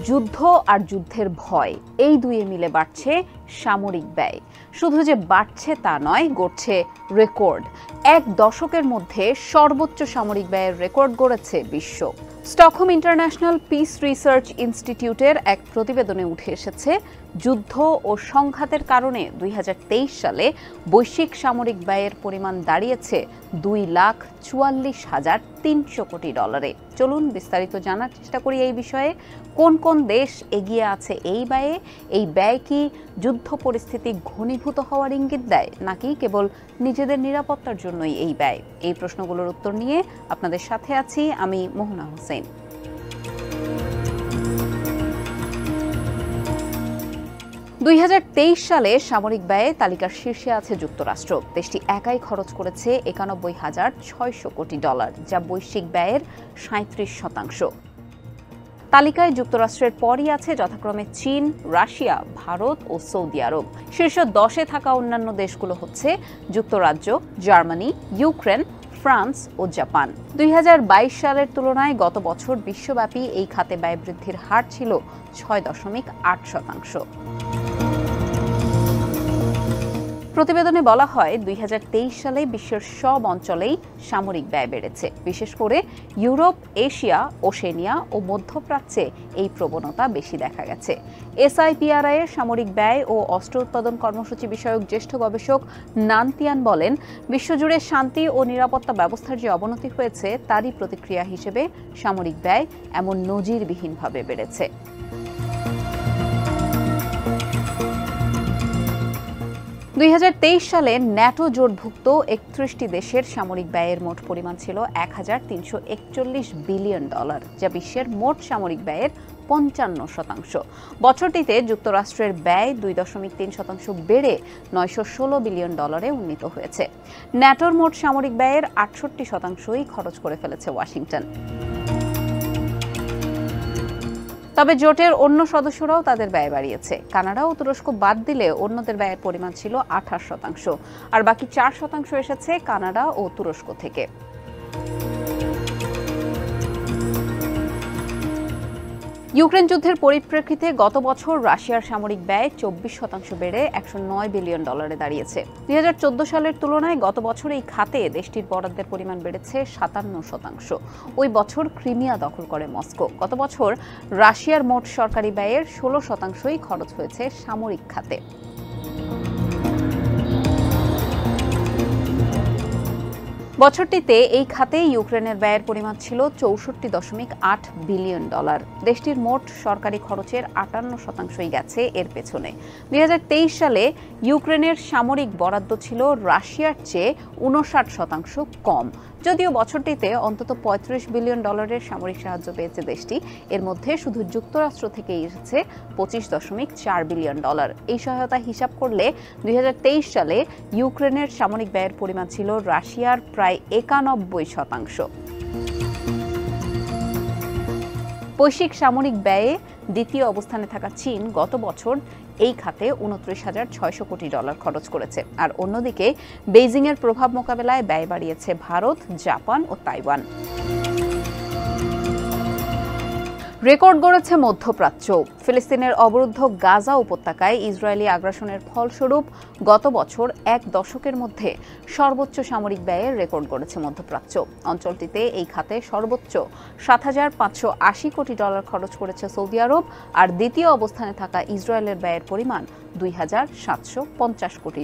যুদ্ধ আর যুদ্ধের ভয় এই দুয়ে মিলে বাড়ছে সামরিক ব্যয়। শুধু যে বাড়ছে তা নয়, গড়ছে রেকর্ড। এক দশকের মধ্যে সর্বোচ্চ সামরিক ব্যয়ের রেকর্ড গড়েছে বিশ্ব। স্টকহোম ইন্টারন্যাশনাল পিস রিসার্চ ইনস্টিটিউটের এক প্রতিবেদনে উঠে এসেছে, যুদ্ধ ও সংঘাতের কারণে ২০২৩ সালে বৈশ্বিক সামরিক ব্যয়ের পরিমাণ দাঁড়িয়েছে $2,44,300 কোটি। চলুন বিস্তারিত জানার চেষ্টা করি এই বিষয়ে। কোন কোন দেশ এগিয়ে আছে এই ব্যয়ে? এই ব্যয় কি যুদ্ধ পরিস্থিতি ঘনীভূত হওয়ার ইঙ্গিত দেয়, নাকি কেবল নিজেদের নিরাপত্তার জন্যই এই ব্যয়? এই প্রশ্নগুলোর উত্তর নিয়ে আপনাদের সাথে আছি আমি মোহনা হোসেন। ২০২৩ সালে সামরিক ব্যয়ে তালিকার শীর্ষে আছে যুক্তরাষ্ট্র। দেশটি একাই খরচ করেছে $৯১,৬০০ কোটি, যা বৈশ্বিক ব্যয়ের ৩৭%। তালিকায় যুক্তরাষ্ট্রের পরই আছে যথাক্রমে চীন, রাশিয়া, ভারত ও সৌদি আরব। শীর্ষ 10-এ থাকা অন্যান্য দেশগুলো হচ্ছে যুক্তরাজ্য, জার্মানি, ইউক্রেন, ফ্রান্স ও জাপান। ২০২২ সালের তুলনায় গত বছর বিশ্বব্যাপী এই খাতে ব্যয় বৃদ্ধির হার ছিল ৬.৮%। প্রতিবেদনে বলা হয়, ২০২৩ সালে বিশ্বের সব অঞ্চলেই সামরিক ব্যয় বেড়েছে। বিশেষ করে ইউরোপ, এশিয়া, ওশেনিয়া ও মধ্যপ্রাচ্যে এই প্রবণতা বেশি দেখা গেছে। এসআইপিআরআই এর সামরিক ব্যয় ও অস্ত্র উৎপাদন কর্মসূচি বিষয়ক জ্যেষ্ঠ গবেষক নানতিয়ান বলেন, বিশ্বজুড়ে শান্তি ও নিরাপত্তা ব্যবস্থার যে অবনতি হয়েছে তারই প্রতিক্রিয়া হিসেবে সামরিক ব্যয় এমন নজিরবিহীনভাবে বেড়েছে। ২০২৩ সালে ন্যাটো জোটভুক্ত ৩১টি দেশের সামরিক ব্যয়ের মোট পরিমাণ ছিল $১,৩৪১ বিলিয়ন, যা বিশ্বের মোট সামরিক ব্যয়ের ৫৫%। বছরটিতে যুক্তরাষ্ট্রের ব্যয় ২.৩% বেড়ে $৯১৬ বিলিয়ন উন্নীত হয়েছে। ন্যাটোর মোট সামরিক ব্যয়ের ৬৮%ই খরচ করে ফেলেছে ওয়াশিংটন। তবে জোটের অন্য সদস্যরাও তাদের ব্যয় বাড়িয়েছে। কানাডা ও তুরস্ক বাদ দিলে অন্যদের ব্যয়ের পরিমাণ ছিল ২৮%, আর বাকি ৪% এসেছে কানাডা ও তুরস্ক থেকে। ইউক্রেন যুদ্ধের পরিপ্রেক্ষিতে গত বছর রাশিয়ার সামরিক ব্যয় ২৪% বেড়ে $১০৯ বিলিয়ন দাঁড়িয়েছে। ২০১৪ সালের তুলনায় গত বছর এই খাতে দেশটির বরাদ্দের পরিমাণ বেড়েছে ৫৭%। ওই বছর ক্রিমিয়া দখল করে মস্কো। গত বছর রাশিয়ার মোট সরকারি ব্যয়ের ১৬%ই খরচ হয়েছে সামরিক খাতে। বছরটিতে এই খাতে ইউক্রেনের ব্যয়ের পরিমাণ ছিল $৬৪.৮ বিলিয়ন। দেশটির মোট সরকারি খরচের ৫৮%ই গেছে এর পেছনে। ২০২৩ সালে ইউক্রেনের সামরিক বরাদ্দ ছিল রাশিয়ার চেয়ে ৫৯% কম। যদিও বছরটিতে অন্তত $৩৫ বিলিয়ন সামরিক সাহায্য পেয়েছে দেশটি, এর মধ্যে শুধু যুক্তরাষ্ট্র থেকেই এসেছে $২৫.৪ বিলিয়ন। এই সহায়তা হিসাব করলে ২০২৩ সালে ইউক্রেনের সামরিক ব্যয়ের পরিমাণ ছিল রাশিয়ার প্রায় ৯১%। বৈশ্বিক সামরিক ব্যয়ে দ্বিতীয় অবস্থানে থাকা চীন গত বছর এই খাতে $২৯,৬০০ কোটি খরচ করেছে। আর অন্যদিকে বেইজিংয়ের প্রভাব মোকাবেলায় ব্যয় বাড়িয়েছে ভারত, জাপান ও তাইওয়ান। রেকর্ড গড়েছে মধ্যপ্রাচ্য। ফিলিস্তিনের অবরুদ্ধ গাজা উপত্যকায় ইসরায়েলি আগ্রাসনের ফলস্বরূপ গত বছর এক দশকের মধ্যে সর্বোচ্চ সামরিক ব্যয়ের রেকর্ড গড়েছে মধ্যপ্রাচ্য। অঞ্চলটিতে এই খাতে সর্বোচ্চ $৭,৫৮০ কোটি খরচ করেছে সৌদি আরব, আর দ্বিতীয় অবস্থানে থাকা ইসরায়েলের ব্যয়ের পরিমাণ $২,৭৫০ কোটি।